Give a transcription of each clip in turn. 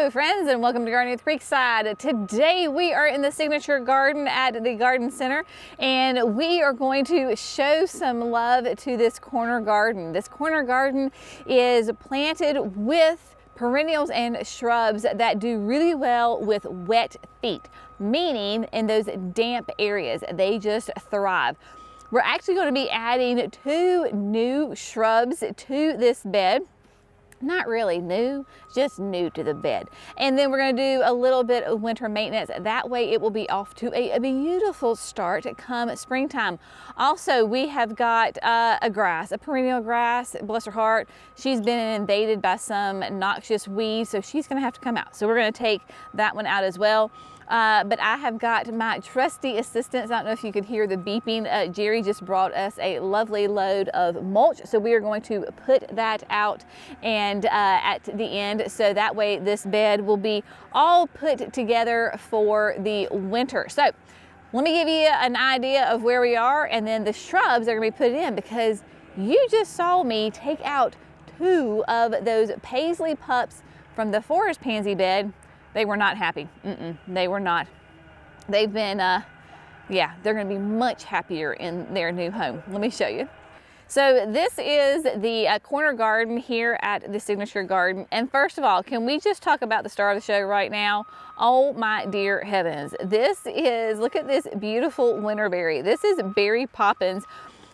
Hello friends, and welcome to Gardening with Creekside. Today we are in the signature garden at the garden center, and we are going to show some love to this corner garden. This corner garden is planted with perennials and shrubs that do really well with wet feet, meaning in those damp areas, they just thrive. We're actually going to be adding 2 new shrubs to this bed. Not really new, just new to the bed. And then we're going to do a little bit of winter maintenance. That way it will be off to a beautiful start come springtime. Also, we have got a perennial grass, bless her heart. She's been invaded by some noxious weeds, so she's going to have to come out. So we're going to take that one out as well. But I have got my trusty assistants. I don't know if you could hear the beeping. Jerry just brought us a lovely load of mulch. So we are going to put that out and at the end. So that way this bed will be all put together for the winter. So let me give you an idea of where we are, and then the shrubs are going to be put in, because you just saw me take out 2 of those Paisley pups from the forest pansy bed. They were not happy. They were not. They've been, yeah, they're going to be much happier in their new home. Let me show you. So this is the corner garden here at the signature garden. And first of all, can we just talk about the star of the show right now? Oh my dear heavens. This is, look at this beautiful winterberry. This is berry Poppins.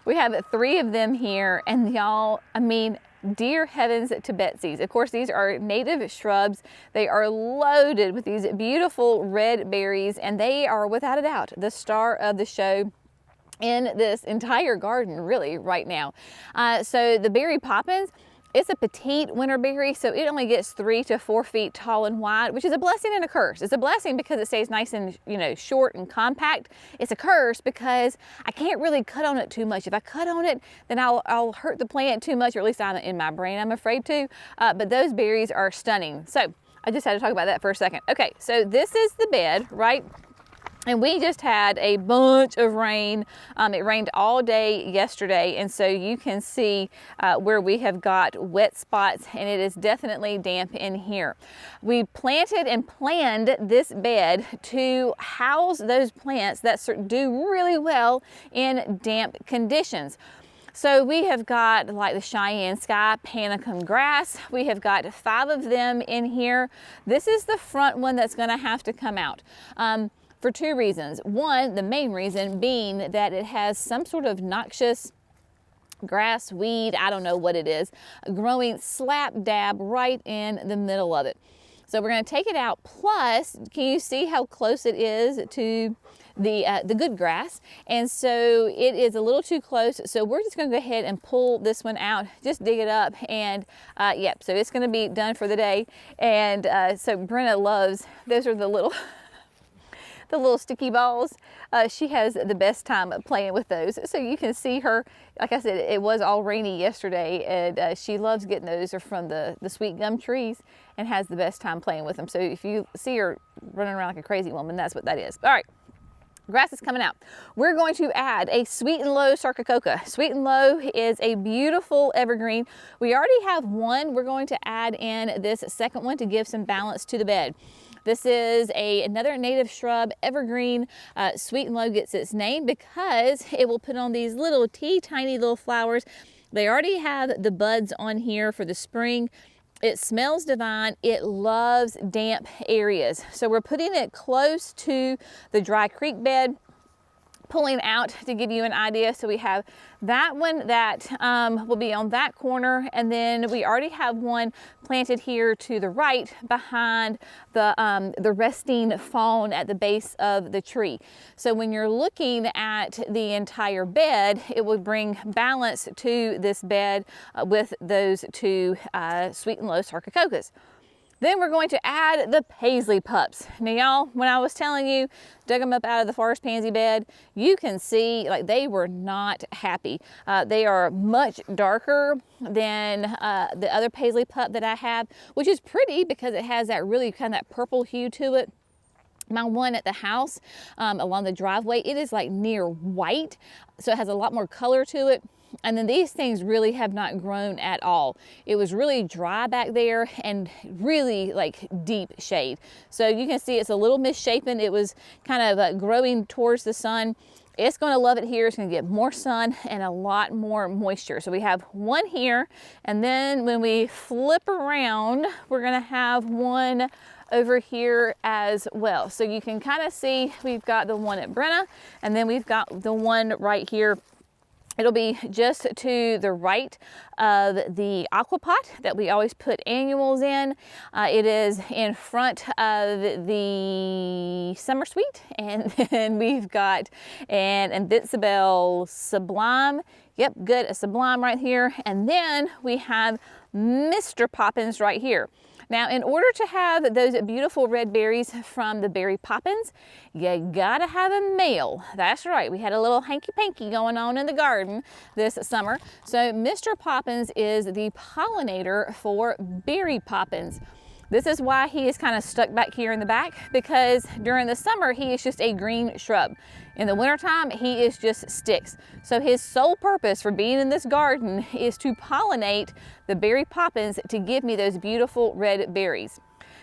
We have 3 of them here, and y'all, I mean, dear heavens to Betsy's. Of course, these are native shrubs. They are loaded with these beautiful red berries, and they are without a doubt the star of the show in this entire garden, really, right now. So the berry Poppins, it's a petite winterberry, so it only gets 3 to 4 feet tall and wide, which is a blessing and a curse. It's a blessing because it stays nice and, you know, short and compact. It's a curse because I can't really cut on it too much. If I cut on it, then I'll hurt the plant too much, or at least I'm in my brain, I'm afraid to. But those berries are stunning. So I just had to talk about that for a second. Okay, so this is the bed, right? And we just had a bunch of rain. It rained all day yesterday, and so you can see where we have got wet spots, and it is definitely damp in here. We planted and planned this bed to house those plants that do really well in damp conditions. So we have got like the Cheyenne Sky panicum grass. We have got 5 of them in here. This is the front one that's going to have to come out. For 2 reasons. One, the main reason being that it has some sort of noxious grass, weed, I don't know what it is, growing slap dab right in the middle of it. So we're going to take it out. Plus, can you see how close it is to the good grass? And so it is a little too close. So we're just going to go ahead and pull this one out, just dig it up, and yep. So it's going to be done for the day. And so Brenna loves, those are the little the little sticky balls. She has the best time playing with those. So you can see her, like I said, it was all rainy yesterday, and she loves getting those. They're from the sweet gum trees, and has the best time playing with them. So if you see her running around like a crazy woman, that's what that is. All right. Grass is coming out. We're going to add a sweet and low sarcococca. Sweet and low is a beautiful evergreen. We already have one. We're going to add in this second one to give some balance to the bed. This is another native shrub, evergreen. Sweet and low gets its name because it will put on these little tiny little flowers. They already have the buds on here for the spring. It smells divine. It loves damp areas. So we're putting it close to the dry creek bed, pulling out to give you an idea. So we have that one that will be on that corner, and then we already have one planted here to the right behind the resting fawn at the base of the tree. So when you're looking at the entire bed, it will bring balance to this bed with those 2 sweet and low sarcococcas. Then we're going to add the Paisley pups. Now y'all, when I was telling you, dug them up out of the forest pansy bed, you can see like they were not happy. They are much darker than the other Paisley pup that I have, which is pretty because it has that really kind of that purple hue to it. My one at the house along the driveway, it is like near white, so it has a lot more color to it. And then these things really have not grown at all. It was really dry back there and really like deep shade. So you can see it's a little misshapen. It was kind of growing towards the sun. It's going to love it here. It's going to get more sun and a lot more moisture. So we have one here, and then when we flip around, we're going to have one over here as well. So you can kind of see we've got the one at Brenna, and then we've got the one right here. It'll be just to the right of the aquapot that we always put annuals in. It is in front of the summer suite, and then we've got an Invincible Sublime. Yep, good, a Sublime right here. And then we have Mr. Poppins right here. Now, in order to have those beautiful red berries from the berry Poppins, you gotta have a male. That's right, we had a little hanky-panky going on in the garden this summer. So Mr. Poppins is the pollinator for berry Poppins. This is why he is kind of stuck back here in the back, because during the summer, he is just a green shrub. In the wintertime, he is just sticks. So his sole purpose for being in this garden is to pollinate the berry Poppins to give me those beautiful red berries.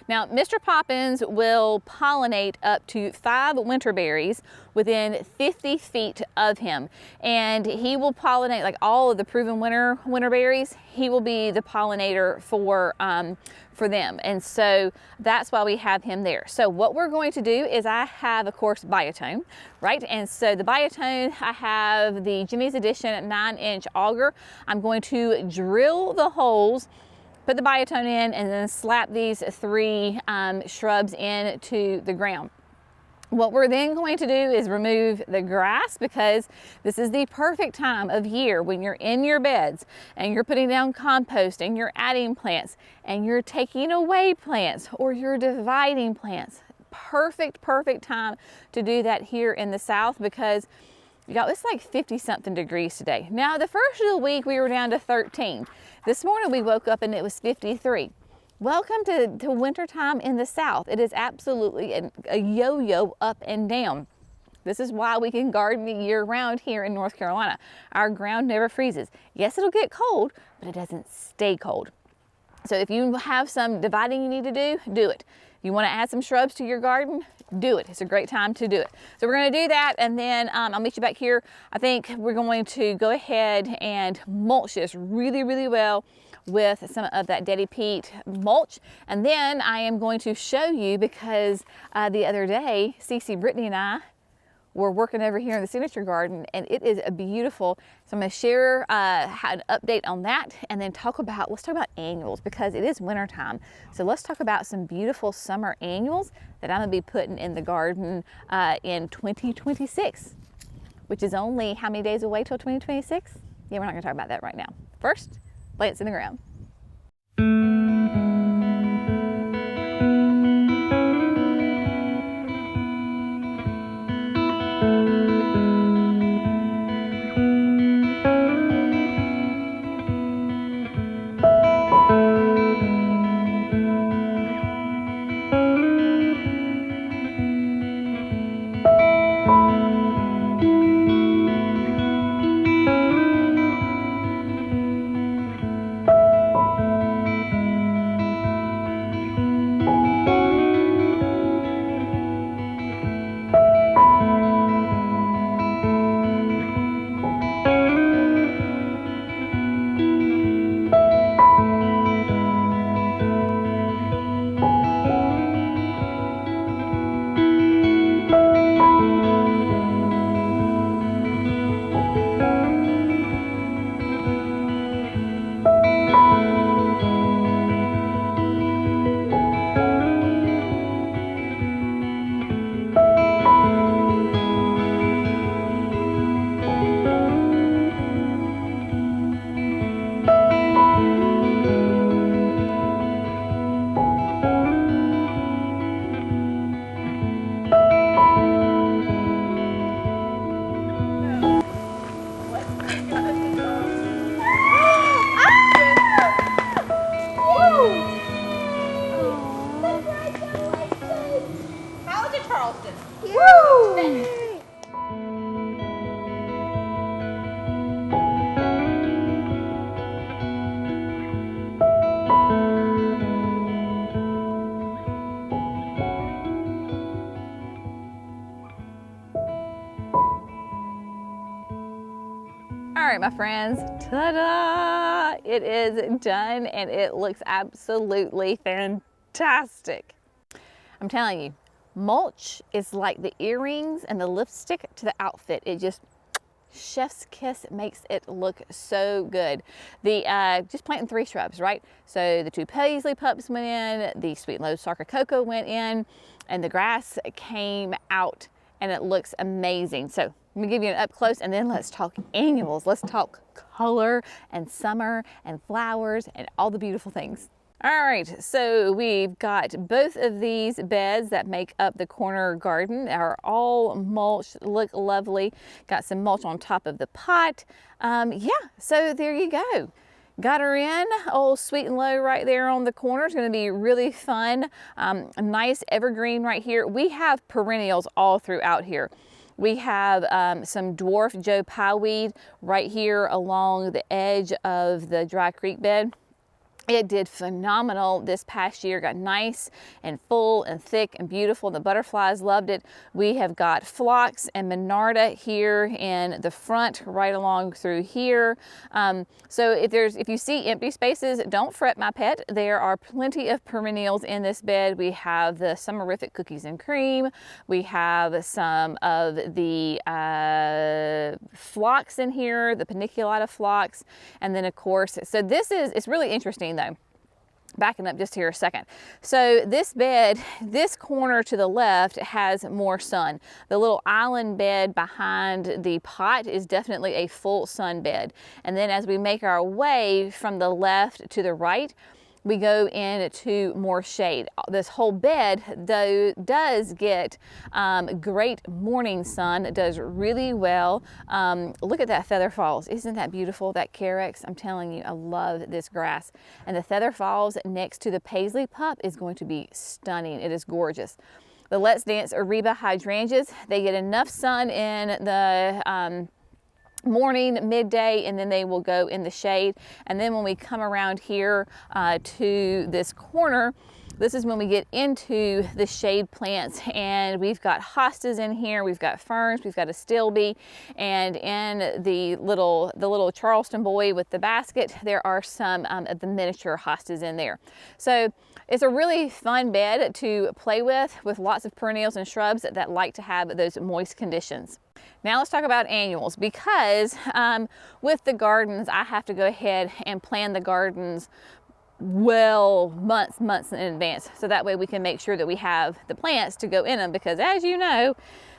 Now, Mr. Poppins will pollinate up to 5 winterberries within 50 feet of him. And he will pollinate like all of the proven winterberries. He will be the pollinator for them. And so that's why we have him there. So what we're going to do is I have, of course, biotone, right? And so the biotone, I have the Jimmy's Edition 9-inch auger. I'm going to drill the holes, put the biotone in, and then slap these 3 shrubs into the ground. What we're then going to do is remove the grass, because this is the perfect time of year when you're in your beds and you're putting down compost and you're adding plants and you're taking away plants or you're dividing plants. Perfect time to do that here in the South, because y'all, it's like 50-something degrees today. Now, the first of the week we were down to 13. This morning we woke up and it was 53. Welcome to wintertime in the South. It is absolutely a yo-yo up and down. This is why we can garden year round here in North Carolina. Our ground never freezes. Yes, it'll get cold, but it doesn't stay cold. So if you have some dividing you need to do it. If you want to add some shrubs to your garden, do it. It's a great time to do it. So we're going to do that, and then I'll meet you back here. I think we're going to go ahead and mulch this really, really well with some of that Daddy Pete mulch. And then I am going to show you, because the other day, Cece, Brittany, and I were working over here in the signature garden, and it is a beautiful. So I'm going to share an update on that, and then let's talk about annuals, because it is winter time. So let's talk about some beautiful summer annuals that I'm going to be putting in the garden in 2026, which is only how many days away till 2026? Yeah, we're not going to talk about that right now. First, plants in the ground. right, my friends, ta-da! It is done and it looks absolutely fantastic. I'm telling you, mulch is like the earrings and the lipstick to the outfit. It just, chef's kiss, makes it look so good. Just planting 3 shrubs, right? So the 2 Paisley Pups went in, the sweet and low sarcococca went in, and the grass came out and it looks amazing. So let me give you an up close and then let's talk annuals. Let's talk color and summer and flowers and all the beautiful things. All right, so we've got both of these beds that make up the corner garden are all mulched, look lovely. Got some mulch on top of the pot. Yeah, so there you go. Got her in, old sweet and low right there on the corner. It's gonna be really fun. A nice evergreen right here. We have perennials all throughout here. We have some dwarf Joe Pye weed right here along the edge of the dry creek bed. It did phenomenal this past year, got nice and full and thick and beautiful. The butterflies loved it. We have got phlox and monarda here in the front, right along through here. So if you see empty spaces, don't fret, my pet. There are plenty of perennials in this bed. We have the summerific cookies and cream. We have some of the phlox in here, the paniculata phlox, and then of course, so it's really interesting though. Backing up just here a second. So this bed, this corner to the left has more sun. The little island bed behind the pot is definitely a full sun bed. And then as we make our way from the left to the right, we go into more shade. This whole bed though does get great morning sun. It does really well. Look at that feather falls. Isn't that beautiful, that carex? I'm telling you, I love this grass. And the feather falls next to the Paisley Pup is going to be stunning. It is gorgeous. The Let's Dance Ariba hydrangeas, they get enough sun in the morning, midday, and then they will go in the shade. And then when we come around here to this corner, this is when we get into the shade plants, and we've got hostas in here, we've got ferns, we've got a stilby, and in the little Charleston boy with the basket, there are some of the miniature hostas in there. So it's a really fun bed to play with lots of perennials and shrubs that like to have those moist conditions. Now let's talk about annuals, because with the gardens, I have to go ahead and plan the gardens well months in advance, so that way we can make sure that we have the plants to go in them, because as you know,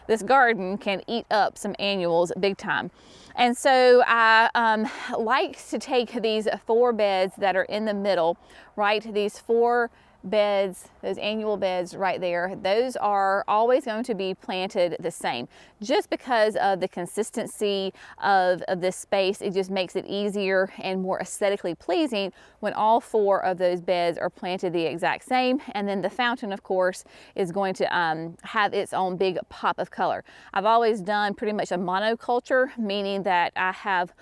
this garden can eat up some annuals big time. And so I like to take these 4 beds that are in the middle, right? These 4 beds, those annual beds right there, those are always going to be planted the same, just because of the consistency of this space. It just makes it easier and more aesthetically pleasing when all 4 of those beds are planted the exact same. And then the fountain, of course, is going to have its own big pop of color. I've always done pretty much a monoculture, meaning that I have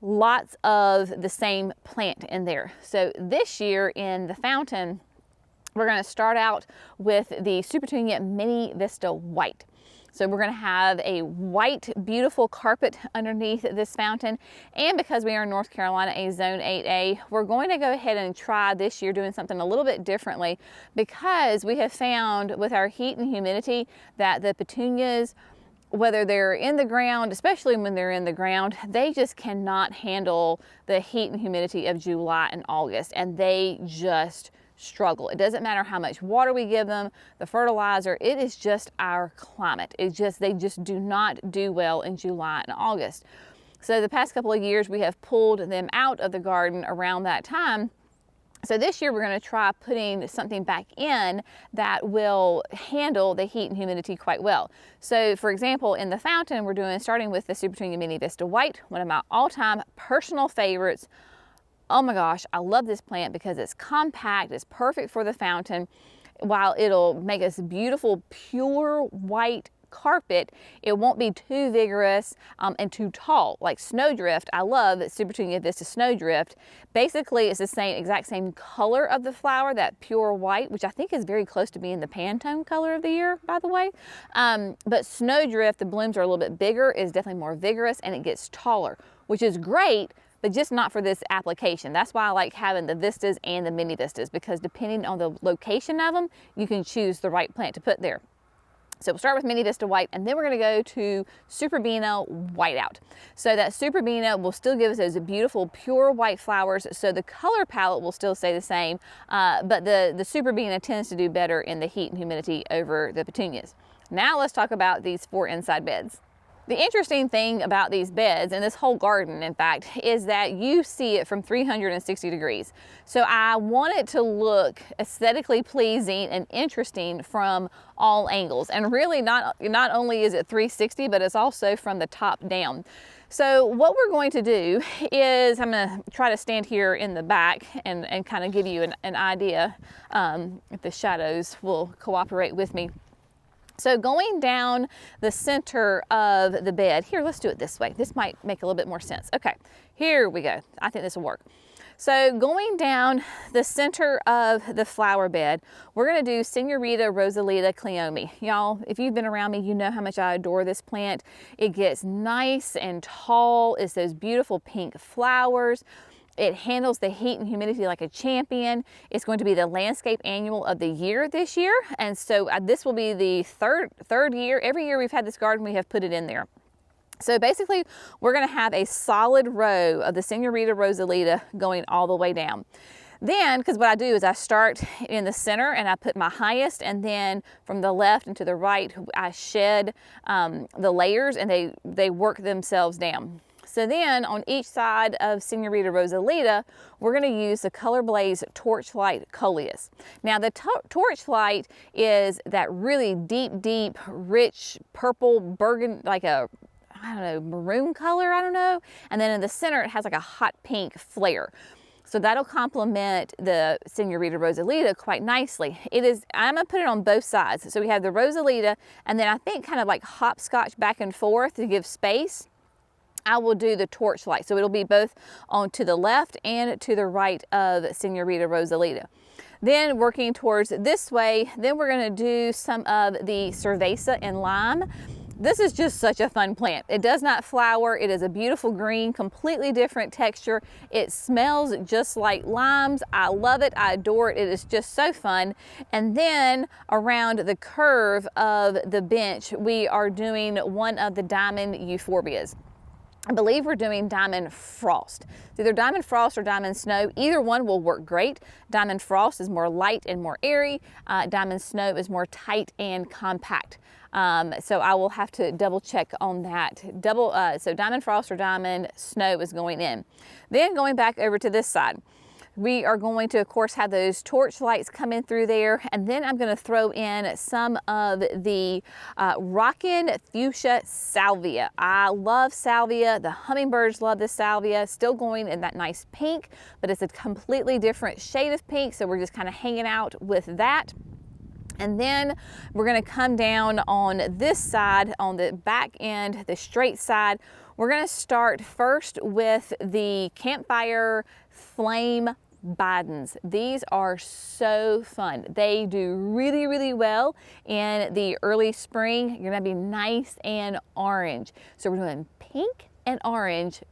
lots of the same plant in there. So this year in the fountain, we're going to start out with the Supertunia Mini Vista White. So we're going to have a white, beautiful carpet underneath this fountain. And because we are in North Carolina, a Zone 8A, we're going to go ahead and try this year doing something a little bit differently, because we have found with our heat and humidity that the petunias, whether they're in the ground, especially when they're in the ground, they just cannot handle the heat and humidity of July and August, and they just struggle. It doesn't matter how much water we give them, the fertilizer, it is just our climate. They just do not do well in July and August. So the past couple of years we have pulled them out of the garden around that time. So this year we're going to try putting something back in that will handle the heat and humidity quite well. So for example, in the fountain, we're starting with the Supertunia Mini Vista White, one of my all-time personal favorites. Oh my gosh, I love this plant because it's compact, it's perfect for the fountain, while it'll make us beautiful, pure white carpet, it won't be too vigorous and too tall. Like snowdrift, I love Super Petunia Vista Snowdrift. Basically, it's the exact same color of the flower, that pure white, which I think is very close to being the Pantone color of the year, by the way. But snowdrift, the blooms are a little bit bigger, is definitely more vigorous, and it gets taller, which is great, but just not for this application. That's why I like having the vistas and the mini vistas, because depending on the location of them, you can choose the right plant to put there. So we'll start with Mini Vista White, and then we're gonna go to Superbena Whiteout. So that Superbena will still give us those beautiful pure white flowers, so the color palette will still stay the same, but the Superbena tends to do better in the heat and humidity over the petunias. Now let's talk about these 4 inside beds. The interesting thing about these beds, and this whole garden in fact, is that you see it from 360 degrees. So I want it to look aesthetically pleasing and interesting from all angles. And really not only is it 360, but it's also from the top down. So what we're going to do is, I'm gonna try to stand here in the back and kind of give you an idea if the shadows will cooperate with me. So going down the center of the bed, here, let's do it this way. This might make a little bit more sense. Okay, here we go. I think this will work. So going down the center of the flower bed, we're gonna do Senorita Rosalita Cleome. Y'all, if you've been around me, you know how much I adore this plant. It gets nice and tall. It's those beautiful pink flowers. It handles the heat and humidity like a champion. It's going to be the landscape annual of the year this year. And so this will be the third year. Every year we've had this garden, we have put it in there. So basically, we're gonna have a solid row of the Senorita Rosalita going all the way down. Then, because what I do is I start in the center and I put my highest, and then from the left and to the right, I shed the layers, and they work themselves down. So then on each side of Senorita Rosalita, we're gonna use the Color Blaze Torchlight Coleus. Now the Torchlight is that really deep, rich purple burgundy, like a, I don't know, maroon color, I don't know. And then in the center, it has like a hot pink flare. So that'll complement the Senorita Rosalita quite nicely. I'm gonna put it on both sides. So we have the Rosalita, and then I think kind of like hopscotch back and forth to give space. I will do the Torchlight. So it'll be both on to the left and to the right of Senorita Rosalita. Then working towards this way, then we're gonna do some of the Cerveza in Lime. This is just such a fun plant. It does not flower. It is a beautiful green, completely different texture. It smells just like limes. I love it. I adore it. It is just so fun. And then around the curve of the bench, we are doing one of the diamond euphorbias. I believe we're doing Diamond Frost. It's either Diamond Frost or Diamond Snow. Either one will work great. Diamond Frost is more light and more airy. Diamond Snow is more tight and compact. So I will have to double check on that. So Diamond Frost or Diamond Snow is going in. Then going back over to this side, we are going to, of course, have those torch lights coming through there. And then I'm going to throw in some of the Rockin' Fuchsia Salvia. I love salvia. The hummingbirds love this salvia. Still going in that nice pink, but it's a completely different shade of pink. So we're just kind of hanging out with that. And then we're going to come down on this side, on the back end, the straight side. We're going to start first with the Campfire Flame Bidens. These are so fun. They do really, really well in the early spring. You're going to be nice and orange. So we're doing pink and orange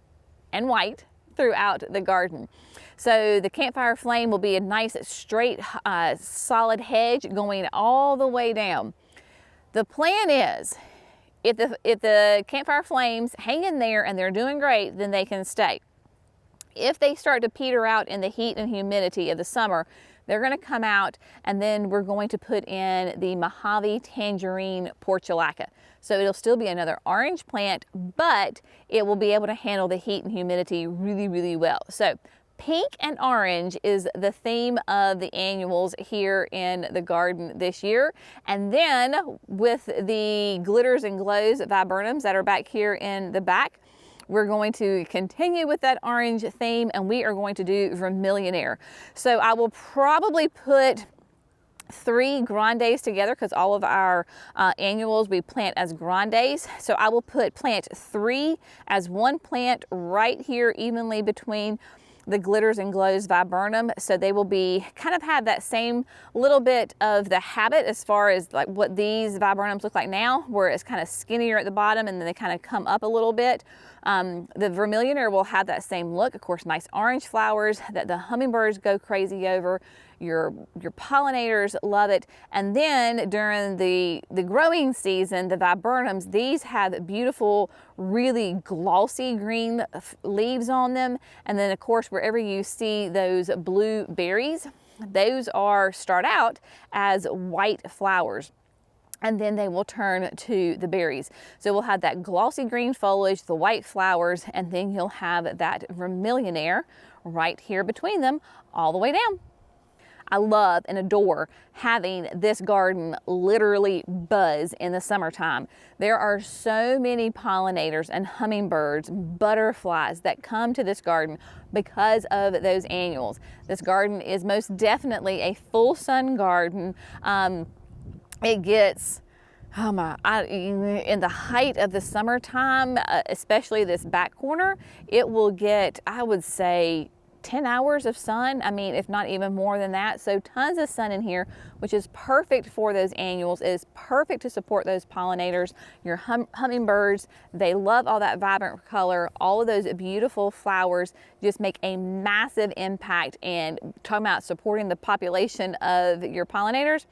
and white throughout the garden. So the Campfire Flame will be a nice straight solid hedge going all the way down. The plan is if the Campfire Flames hang in there and they're doing great, then they can stay. If they start to peter out in the heat and humidity of the summer, they're going to come out, and then we're going to put in the Mojave Tangerine Portulaca. So it'll still be another orange plant, but it will be able to handle the heat and humidity really, really well. So pink and orange is the theme of the annuals here in the garden this year. And then with the glitters and glows viburnums that are back here in the back, we're going to continue with that orange theme, and we are going to do Vermillionaire. So I will probably put 3 grandes together because all of our annuals we plant as grandes. So I will plant 3 as one plant right here evenly between the glitters and glows viburnum, so they will be kind of have that same little bit of the habit as far as like what these viburnums look like now, where it's kind of skinnier at the bottom and then they kind of come up a little bit. The vermilionaire will have that same look. Of course, nice orange flowers that the hummingbirds go crazy over. Your pollinators love it. And then during the growing season, the viburnums, these have beautiful, really glossy green leaves on them. And then of course, wherever you see those blue berries, those start out as white flowers. And then they will turn to the berries. So we'll have that glossy green foliage, the white flowers, and then you'll have that vermilionaire right here between them all the way down. I love and adore having this garden literally buzz in the summertime. There are so many pollinators and hummingbirds, butterflies that come to this garden because of those annuals. This garden is most definitely a full sun garden. It gets, in the height of the summertime, especially this back corner, it will get, I would say, 10 hours of sun. I mean, if not even more than that. So tons of sun in here, which is perfect for those annuals. It is perfect to support those pollinators, your hummingbirds. They love all that vibrant color. All of those beautiful flowers just make a massive impact. And talking about supporting the population of your pollinators,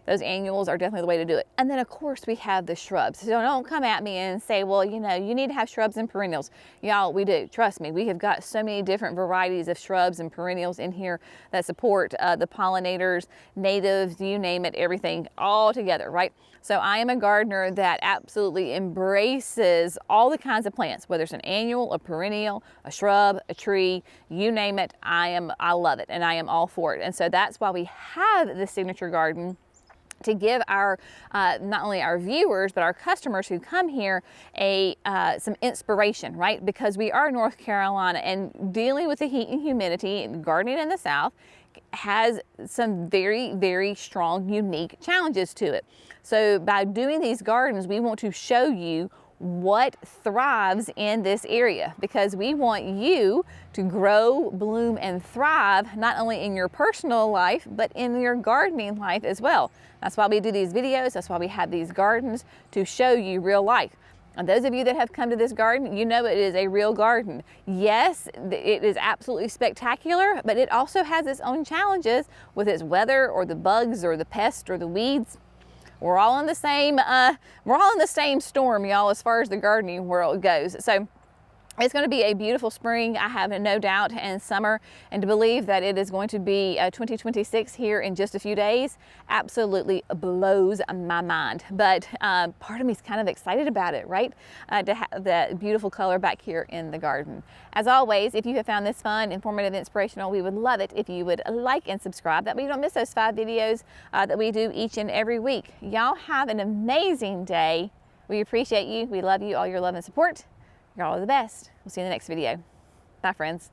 those annuals are definitely the way to do it. And then of course we have the shrubs. So don't come at me and say, well, you know, you need to have shrubs and perennials. Y'all, we do, trust me. We have got so many different varieties of shrubs and perennials in here that support the pollinators, natives, you name it, everything all together, right? So I am a gardener that absolutely embraces all the kinds of plants, whether it's an annual, a perennial, a shrub, a tree, you name it. I love it and I am all for it. And so that's why we have the signature garden, to give our not only our viewers but our customers who come here some inspiration, right? Because we are North Carolina, and dealing with the heat and humidity and gardening in the South has some very, very strong, unique challenges to it. So by doing these gardens, we want to show you what thrives in this area, because we want you to grow, bloom, and thrive not only in your personal life but in your gardening life as well. That's why we do these videos. That's why we have these gardens, to show you real life. And those of you that have come to this garden, you know it is a real garden. Yes, it is absolutely spectacular, but it also has its own challenges with its weather or the bugs or the pests or the weeds. We're all in the same storm, y'all, as far as the gardening world goes. So it's going to be a beautiful spring, I have no doubt, and summer. And to believe that it is going to be 2026 here in just a few days absolutely blows my mind. But part of me is kind of excited about it, right? To have that beautiful color back here in the garden. As always, if you have found this fun, informative, inspirational, we would love it if you would like and subscribe. That way you don't miss those 5 videos that we do each and every week. Y'all have an amazing day. We appreciate you. We love you, all your love and support. Y'all are the best. We'll see you in the next video. Bye, friends.